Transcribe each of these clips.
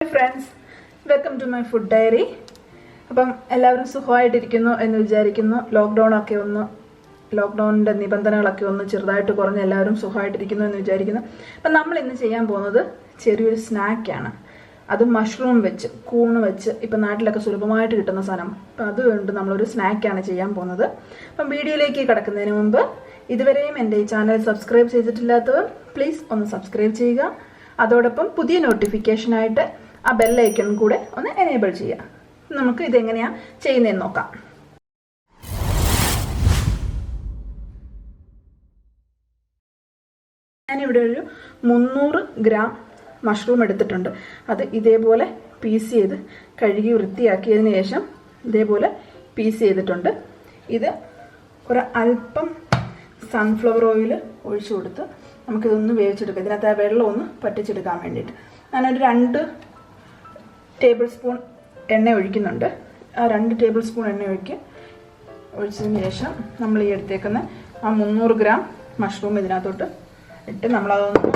Hi friends, welcome to my food diary. അപ്പം എല്ലാവരും സുഖമായിട്ടിരിക്കുന്നു എന്ന് വിചാരിക്കുന്നു. ലോക്ക്ഡൗണിൻ്റെ നിബന്ധനകളൊക്കെ ഒന്ന് ചെറുതായിട്ട് കുറഞ്ഞ് എല്ലാവരും സുഖമായിട്ടിരിക്കുന്നു എന്ന് വിചാരിക്കുന്നു. അപ്പം നമ്മൾ ഇന്ന് ചെയ്യാൻ പോകുന്നത് ചെറിയൊരു സ്നാക്കാണ്. അത് മഷ്റൂം വെച്ച് കൂണ് വെച്ച് ഇപ്പം നാട്ടിലൊക്കെ സുലഭമായിട്ട് കിട്ടുന്ന സാധനം. അപ്പം അതുകൊണ്ട് നമ്മളൊരു സ്നാക്കാണ് ചെയ്യാൻ പോകുന്നത്. അപ്പം വീഡിയോയിലേക്ക് കിടക്കുന്നതിന് മുമ്പ് ഇതുവരെയും എൻ്റെ ഈ ചാനൽ സബ്സ്ക്രൈബ് ചെയ്തിട്ടില്ലാത്തവർ പ്ലീസ് ഒന്ന് സബ്സ്ക്രൈബ് ചെയ്യുക. അതോടൊപ്പം പുതിയ നോട്ടിഫിക്കേഷനായിട്ട് ആ ബെൽ ഐക്കൺ കൂടെ ഒന്ന് എനേബിൾ ചെയ്യുക. നമുക്ക് ഇതെങ്ങനെയാണ് ചെയ്യുന്നതെന്ന് നോക്കാം. ഞാനിവിടെ ഒരു 300 ഗ്രാം മഷ്റൂം എടുത്തിട്ടുണ്ട്. അത് ഇതേപോലെ പീസ് ചെയ്ത് കഴുകി വൃത്തിയാക്കിയതിന് ശേഷം ഇതേപോലെ പീസ് ചെയ്തിട്ടുണ്ട്. ഇത് ഒരു അല്പം സൺഫ്ലവർ ഓയിൽ ഒഴിച്ചു കൊടുത്ത് നമുക്കിതൊന്ന് വേവിച്ചെടുക്കാം. ഇതിനകത്ത് ആ വെള്ളം ഒന്ന് പറ്റിച്ചെടുക്കാൻ വേണ്ടിയിട്ട് ഞാനൊരു 2 ടേബിൾ സ്പൂൺ എണ്ണ ഒഴിക്കുന്നുണ്ട്. ആ 2 ടേബിൾ സ്പൂൺ എണ്ണ ഒഴിച്ചതിന് ശേഷം നമ്മൾ ഈ എടുത്തേക്കുന്ന ആ 300 ഗ്രാം മഷ്റൂം ഇതിനകത്തോട്ട് ഇട്ട് നമ്മളതൊന്ന്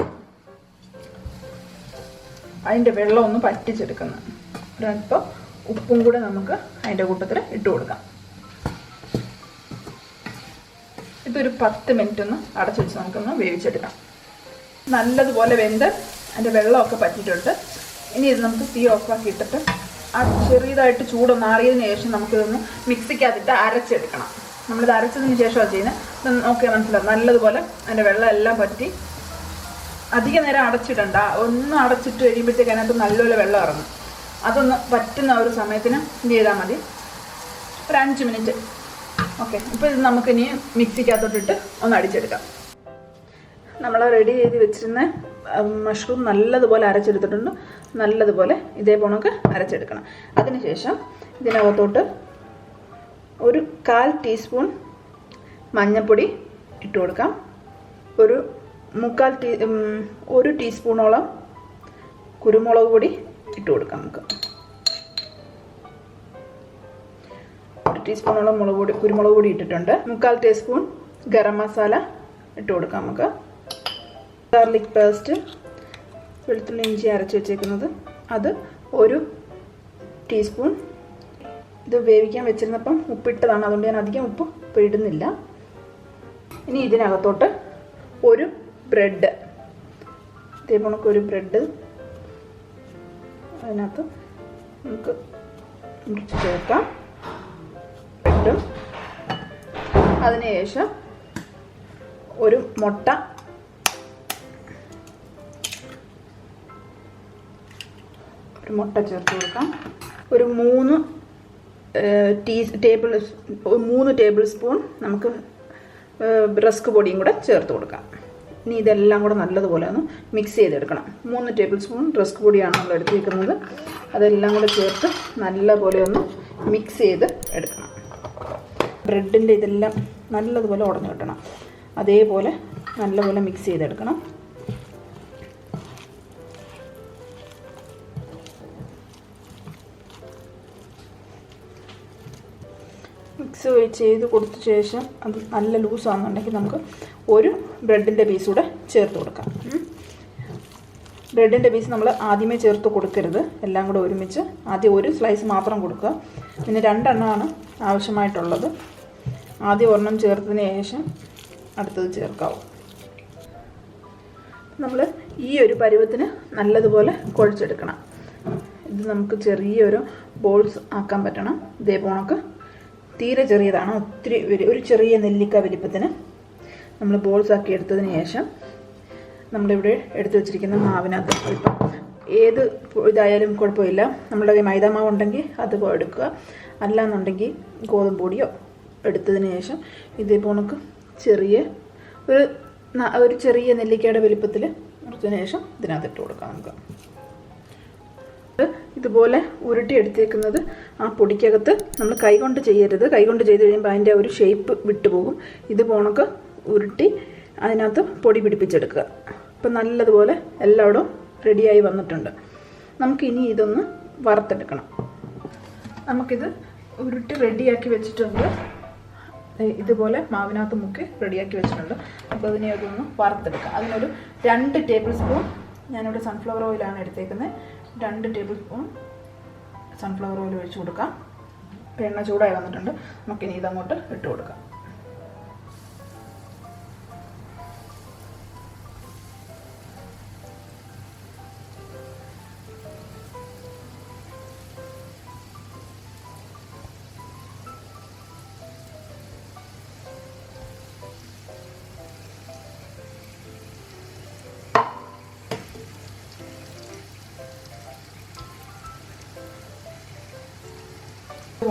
അതിൻ്റെ വെള്ളം ഒന്ന് പറ്റിച്ചെടുക്കുന്നു. ഒരല്പം ഉപ്പും കൂടെ നമുക്ക് അതിൻ്റെ കൂട്ടത്തിൽ ഇട്ട് കൊടുക്കാം. ഇതൊരു 10 മിനിറ്റ് ഒന്ന് അടച്ചു വെച്ച് നമുക്കൊന്ന് വേവിച്ചെടുക്കാം. നല്ലതുപോലെ വെന്ത് അതിൻ്റെ വെള്ളമൊക്കെ പറ്റിയിട്ടുണ്ട്. ഇനി ഇത് നമുക്ക് തീ ഓഫാക്കി ഇട്ടിട്ട് ആ ചെറിയതായിട്ട് ചൂടൊന്ന് ആറിയതിന് ശേഷം നമുക്കിതൊന്ന് മിക്സിക്കകത്തിട്ട് അരച്ചെടുക്കണം. നമ്മളിത് അരച്ചതിന് ശേഷമാണ് ചെയ്യുന്നത്. ഇത് നോക്കിയാൽ മനസ്സിലാവും. നല്ലതുപോലെ അതിൻ്റെ വെള്ളം എല്ലാം പറ്റി അധിക നേരം അടച്ചിടണ്ട. ഒന്ന് അടച്ചിട്ട് കഴിയുമ്പോഴത്തേക്ക് അതിനകത്ത് നല്ലപോലെ വെള്ളം ഇറങ്ങും. അതൊന്ന് പറ്റുന്ന ഒരു സമയത്തിന് ഇത് ചെയ്താൽ മതി. ഒരു 5 മിനിറ്റ്. ഓക്കെ, ഇപ്പോൾ ഇത് നമുക്കിനി മിക്സിക്കകത്തോട്ടിട്ട് ഒന്ന് അടിച്ചെടുക്കാം. നമ്മൾ റെഡി ചെയ്ത് വെച്ചിരുന്ന മഷ്റൂം നല്ലതുപോലെ അരച്ചെടുത്തിട്ടുണ്ട്. നല്ലതുപോലെ ഇതേപോണക്ക് അരച്ചെടുക്കണം. അതിനുശേഷം ഇതിനകത്തോട്ട് ഒരു 1/4 ടീസ്പൂൺ മഞ്ഞൾപ്പൊടി ഇട്ട് കൊടുക്കാം. ഒരു 1 ടീസ്പൂണോളം കുരുമുളക് പൊടി ഇട്ട് കൊടുക്കാം. നമുക്ക് 1 ടീസ്പൂണോളം കുരുമുളക് പൊടി ഇട്ടിട്ടുണ്ട്. 1/4 ടീസ്പൂൺ ഗരം മസാല ഇട്ട് കൊടുക്കാം. നമുക്ക് ഗാർലിക് പേസ്റ്റ്, വെളുത്തുള്ളി ഇഞ്ചി അരച്ച് വെച്ചേക്കുന്നത്, അത് 1 ടീസ്പൂൺ. ഇത് വേവിക്കാൻ വെച്ചിരുന്നപ്പം ഉപ്പിട്ടതാണ്, അതുകൊണ്ട് ഞാൻ അധികം ഉപ്പ് ഇപ്പോൾ ഇടുന്നില്ല. ഇനി ഇതിനകത്തോട്ട് ഒരു ബ്രെഡ്, ഇതേപോലെ ഒരു ബ്രെഡ് അതിനകത്ത് നമുക്ക് മുറിച്ച് ചേർക്കാം. ബ്രെഡും അതിനുശേഷം ഒരു മുട്ട, ചേർത്ത് കൊടുക്കാം. ഒരു 3 ടേബിൾ സ്പൂൺ നമുക്ക് റസ്ക് പൊടിയും കൂടെ ചേർത്ത് കൊടുക്കാം. ഇനി ഇതെല്ലാം കൂടെ നല്ലതുപോലെ ഒന്ന് മിക്സ് ചെയ്തെടുക്കണം. 3 ടേബിൾ സ്പൂൺ റസ്ക് പൊടിയാണ് നമ്മൾ എടുത്തിരിക്കുന്നത്. അതെല്ലാം കൂടെ ചേർത്ത് നല്ലപോലെ ഒന്ന് മിക്സ് ചെയ്ത് എടുക്കണം. ബ്രെഡിൻ്റെ ഇതെല്ലാം നല്ലതുപോലെ ഉടഞ്ഞു കിട്ടണം. അതേപോലെ നല്ലപോലെ മിക്സ് ചെയ്തെടുക്കണം. മിക്സ് ചെയ്ത് കൊടുത്ത ശേഷം അത് നല്ല ലൂസാണെന്നുണ്ടെങ്കിൽ നമുക്ക് ഒരു ബ്രെഡിൻ്റെ പീസ് കൂടെ ചേർത്ത് കൊടുക്കാം. ബ്രെഡിൻ്റെ പീസ് നമ്മൾ ആദ്യമേ ചേർത്ത് കൊടുക്കരുത്. എല്ലാം കൂടെ ഒരുമിച്ച് ആദ്യം ഒരു സ്ലൈസ് മാത്രം കൊടുക്കുക. പിന്നെ 2 എണ്ണമാണ് ആവശ്യമായിട്ടുള്ളത്. ആദ്യം ഒരെണ്ണം ചേർത്തതിന് ശേഷം അടുത്തത് ചേർക്കാവും. നമ്മൾ ഈ ഒരു പരുവത്തിന് നല്ലതുപോലെ കുഴച്ചെടുക്കണം. ഇത് നമുക്ക് ചെറിയൊരു ബോൾസ് ആക്കാൻ പറ്റണം. ഇതേപോണക്ക് തീരെ ചെറിയതാണ്, ഒത്തിരി ഒരു ചെറിയ നെല്ലിക്ക വലിപ്പത്തിന് നമ്മൾ ബോൾസ് ആക്കി എടുത്തതിന് ശേഷം നമ്മളിവിടെ എടുത്തു വെച്ചിരിക്കുന്ന മാവിനകത്ത് അല്പം ഏത് ഇതായാലും കുഴപ്പമില്ല. നമ്മുടെ മൈദ മാവ് ഉണ്ടെങ്കിൽ അത് എടുക്കുക, അല്ലാന്നുണ്ടെങ്കിൽ ഗോതമ്പ് പൊടിയോ എടുത്തതിന് ശേഷം ഇതേപോണക്ക് ഒരു ചെറിയ നെല്ലിക്കയുടെ വലിപ്പത്തിൽ മുറിച്ചതിന് ശേഷം ഇതിനകത്ത് ഇട്ട് കൊടുക്കാം. നമുക്ക് ഇതുപോലെ ഉരുട്ടി എടുത്തേക്കുന്നത് ആ പൊടിക്കകത്ത് നമ്മൾ കൈകൊണ്ട് ചെയ്യരുത്. കൈകൊണ്ട് ചെയ്ത് കഴിയുമ്പോൾ അതിൻ്റെ ഒരു ഷേപ്പ് വിട്ടുപോകും. ഇത് പോണക്ക് ഉരുട്ടി അതിനകത്ത് പൊടി പിടിപ്പിച്ചെടുക്കുക. അപ്പം നല്ലതുപോലെ എല്ലായിടും റെഡിയായി വന്നിട്ടുണ്ട്. നമുക്കിനി ഇതൊന്ന് വറുത്തെടുക്കണം. നമുക്കിത് ഉരുട്ടി റെഡിയാക്കി വെച്ചിട്ടുണ്ട്. ഇതുപോലെ മാവിനകത്ത് മുക്കി റെഡിയാക്കി വെച്ചിട്ടുണ്ട്. അപ്പോൾ അതിനെ അതൊന്ന് വറുത്തെടുക്കാം. അതിനൊരു 2 ടേബിൾ സ്പൂൺ ഞാനിവിടെ സൺഫ്ലവർ ഓയിലാണ് എടുത്തേക്കുന്നത്. 2 ടേബിൾ സ്പൂൺ സൺഫ്ലവർ ഓയിൽ ഒഴിച്ച് കൊടുക്കാം. ഇപ്പോൾ എണ്ണ ചൂടായി വന്നിട്ടുണ്ട്. നമുക്കിനി ഇതങ്ങോട്ട് ഇട്ട് കൊടുക്കാം.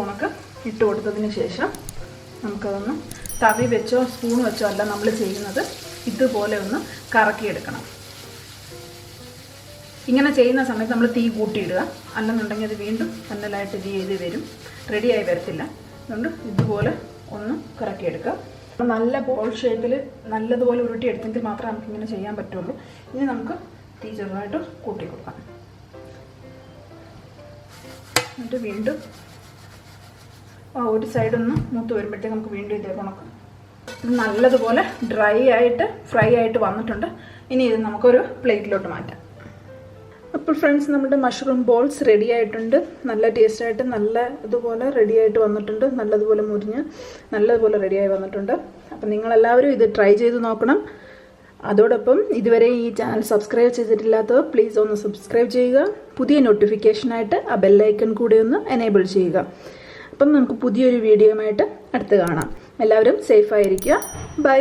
ഉണക്ക് ഇട്ട് കൊടുത്തതിന് ശേഷം നമുക്കതൊന്ന് തവി വെച്ചോ സ്പൂൺ വെച്ചോ അല്ല നമ്മൾ ചെയ്യുന്നത്, ഇതുപോലെ ഒന്ന് കറക്കിയെടുക്കണം. ഇങ്ങനെ ചെയ്യുന്ന സമയത്ത് നമ്മൾ തീ കൂട്ടിയിടുക, അല്ലെന്നുണ്ടെങ്കിൽ അത് വീണ്ടും കന്നലായിട്ട് ഇത് ചെയ്ത് വരും, റെഡിയായി വരത്തില്ല. അതുകൊണ്ട് ഇതുപോലെ ഒന്ന് കറക്കിയെടുക്കുക. നല്ല ബോൾ ഷേപ്പിൽ നല്ലതുപോലെ ഉരുട്ടിയെടുത്തെങ്കിൽ മാത്രമേ നമുക്കിങ്ങനെ ചെയ്യാൻ പറ്റുള്ളൂ. ഇനി നമുക്ക് തീ ചെറുതായിട്ട് കൂട്ടി കൊടുക്കാം. എന്നിട്ട് വീണ്ടും ഒരു സൈഡൊന്ന് മൂത്ത് വരുമ്പോഴത്തേക്ക് നമുക്ക് വീണ്ടും ഇതേ ഉണക്കാം. ഇത് നല്ലതുപോലെ ഡ്രൈ ആയിട്ട് ഫ്രൈ ആയിട്ട് വന്നിട്ടുണ്ട്. ഇനി ഇത് നമുക്കൊരു പ്ലേറ്റിലോട്ട് മാറ്റാം. അപ്പോൾ ഫ്രണ്ട്സ്, നമ്മുടെ മഷ്റൂം ബോൾസ് റെഡി ആയിട്ടുണ്ട്. നല്ല ടേസ്റ്റായിട്ട് നല്ല ഇതുപോലെ റെഡി ആയിട്ട് വന്നിട്ടുണ്ട്. നല്ലതുപോലെ മുരിഞ്ഞ് നല്ലതുപോലെ റെഡിയായി വന്നിട്ടുണ്ട്. അപ്പം നിങ്ങളെല്ലാവരും ഇത് ട്രൈ ചെയ്ത് നോക്കണം. അതോടൊപ്പം ഇതുവരെ ഈ ചാനൽ സബ്സ്ക്രൈബ് ചെയ്തിട്ടില്ലാത്തവർ പ്ലീസ് ഒന്ന് സബ്സ്ക്രൈബ് ചെയ്യുക. പുതിയ നോട്ടിഫിക്കേഷനായിട്ട് ആ ബെല്ലൈക്കൺ കൂടി ഒന്ന് എനേബിൾ ചെയ്യുക. അപ്പം നമുക്ക് പുതിയൊരു വീഡിയോയുമായിട്ട് അടുത്ത് കാണാം. എല്ലാവരും സേഫായിരിക്കുക. ബൈ.